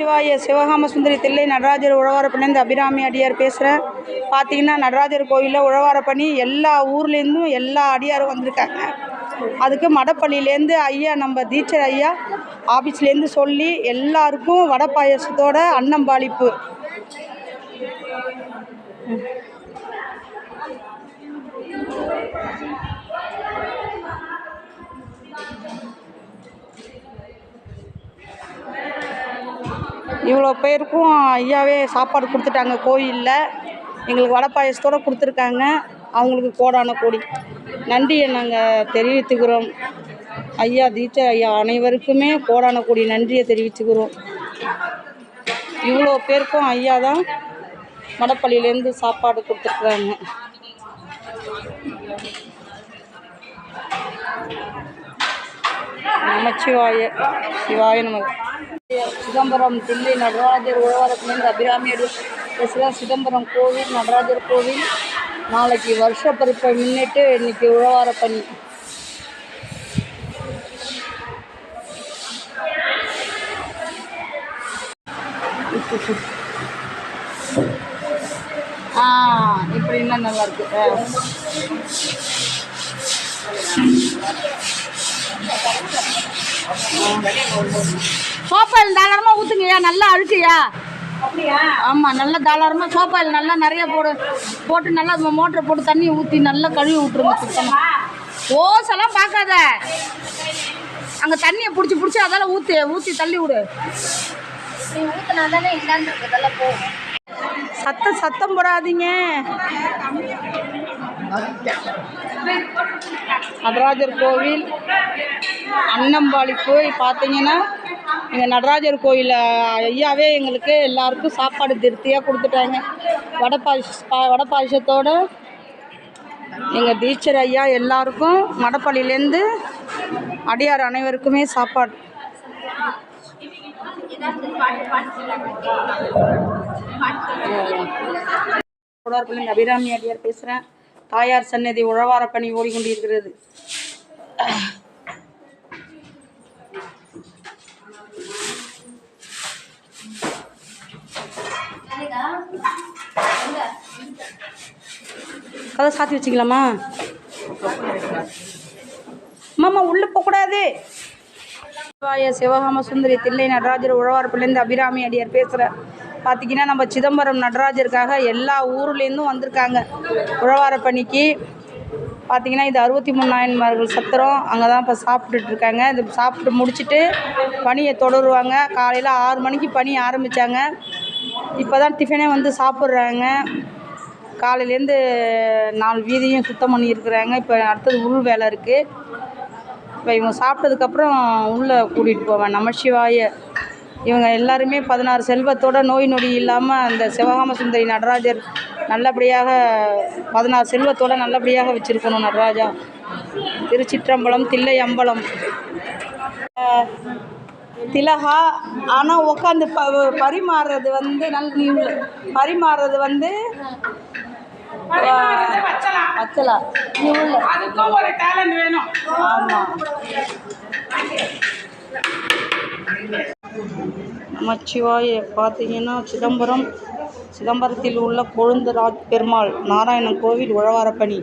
நமச்சிவாய சிவகாம சுந்தரி தில்லை நடராஜர் உழவாரப்பணிலேருந்து அபிராமி அடியார் பேசுகிறேன். பார்த்தீங்கன்னா நடராஜர் கோயிலில் உழவாரப்பணி எல்லா ஊர்லேருந்தும் எல்லா அடியாரும் வந்திருக்காங்க. அதுக்கு மடப்பள்ளியிலேருந்து ஐயா நம்ம டீச்சர் ஐயா ஆஃபீஸ்லேருந்து சொல்லி எல்லாருக்கும் வடை பாயசத்தோட அன்னம்பாளிப்பு. இவ்வளோ பேருக்கும் ஐயாவே சாப்பாடு கொடுத்துட்டாங்க. கோயிலில் எங்களுக்கு வடை பாயசத்தோடு கொடுத்துருக்காங்க. அவங்களுக்கு கோடான கோடி நன்றியை நாங்கள் தெரிவித்துக்கிறோம். ஐயா டீச்சர் ஐயா அனைவருக்குமே கோடான கோடி நன்றியை தெரிவித்துக்கிறோம். இவ்வளோ பேருக்கும் ஐயா தான் மடப்பள்ளியிலேருந்து சாப்பாடு கொடுத்துருக்குறாங்க. நமச்சிவாய சிவாய நமக்கு. சிதம்பரம் தில்லை நடராஜர் உழவாரப்பணிலேருந்து அபிராமி பேசுகிற சிதம்பரம் கோவில் நடராஜர் கோவில் நாளைக்கு வருஷ பருப்பை முன்னிட்டு இன்னைக்கு உழவாரப்பணி. இப்படின்னா நல்லா இருக்கு. சோப்பாயில் தாராளமாக ஊற்றுங்கய்யா, நல்லா அழுக்குயா. ஆமாம், நல்லா தாராளமாக சோப்பாயில் நல்லா நிறைய போட்டு நல்லா மோட்டரை போட்டு தண்ணியை ஊற்றி நல்லா கழுவி விட்டுருங்க. சுத்தமாக ஓசெல்லாம் பார்க்காத, அங்கே தண்ணியை பிடிச்சி அதெல்லாம் ஊற்றி தள்ளி விடு. ஊற்றினா தானே இல்லான்றதெல்லாம் போகும். சத்தம் போடாதீங்க. நடராஜர் கோவில் அன்னம்பாளிப்பு பார்த்தீங்கன்னா எங்கள் நடராஜர் கோயில் ஐயாவே எங்களுக்கு எல்லாருக்கும் சாப்பாடு திருப்தியாக கொடுத்துட்டாங்க. வடை பாயசத்தோடு எங்கள் டீச்சர் ஐயா எல்லாருக்கும் மடப்பள்ளியிலேருந்து அடியார் அனைவருக்குமே சாப்பாடு. அபிராமி அடியார் பேசுகிறேன். தாயார் சன்னதி உழவாரப்பணி ஓடிக்கொண்டிருக்கிறது. கதை சாத்தி வச்சுக்கலாமா? மாமா உள்ளே போகக்கூடாது. சிவகாம சுந்தரி தில்லை நடராஜர் உழவாரப்பணிலேருந்து அபிராமி அடியார் பேசுகிறேன். பார்த்திங்கன்னா நம்ம சிதம்பரம் நடராஜருக்காக எல்லா ஊர்லேருந்தும் வந்திருக்காங்க உழவாரப்பணிக்கு. பார்த்திங்கன்னா இது 63 நாயன்மார்கள் சத்திரம். அங்கே தான் இப்போ சாப்பிட்டுட்ருக்காங்க. இது சாப்பிட்டு முடிச்சுட்டு பணியை தொடருவாங்க. காலையில் 6 மணிக்கு பணி ஆரம்பித்தாங்க. இப்போ தான் டிஃபனே வந்து சாப்பிட்றாங்க. காலையிலேருந்து 4 வீதியும் சுத்தம் பண்ணியிருக்கிறாங்க. இப்போ அடுத்தது உள் வேலை இருக்குது. இப்போ இவங்க சாப்பிட்டதுக்கப்புறம் உள்ளே கூட்டிகிட்டு போவேன். நமச்சிவாய. இவங்க எல்லாருமே 16 செல்வத்தோட நோய் நொடி இல்லாமல் அந்த சிவகாம சுந்தரி நடராஜர் நல்லபடியாக 16 செல்வத்தோடு நல்லபடியாக வச்சுருக்கணும் நடராஜா. திருச்சிற்றம்பலம் தில்லை அம்பலம் திலகா. ஆனால் உட்காந்து பரிமாறுறது வந்து பரிமாறுறது வந்து வச்சலா. அதுக்கும் ஒரு டேலண்ட் வேணும். ஆமாம். நமச்சிவாய. பார்த்தீங்கன்னா சிதம்பரத்தில் உள்ள கொழுந்தராஜ் பெருமாள் நாராயணன் கோவில் உழவாரப்பணி.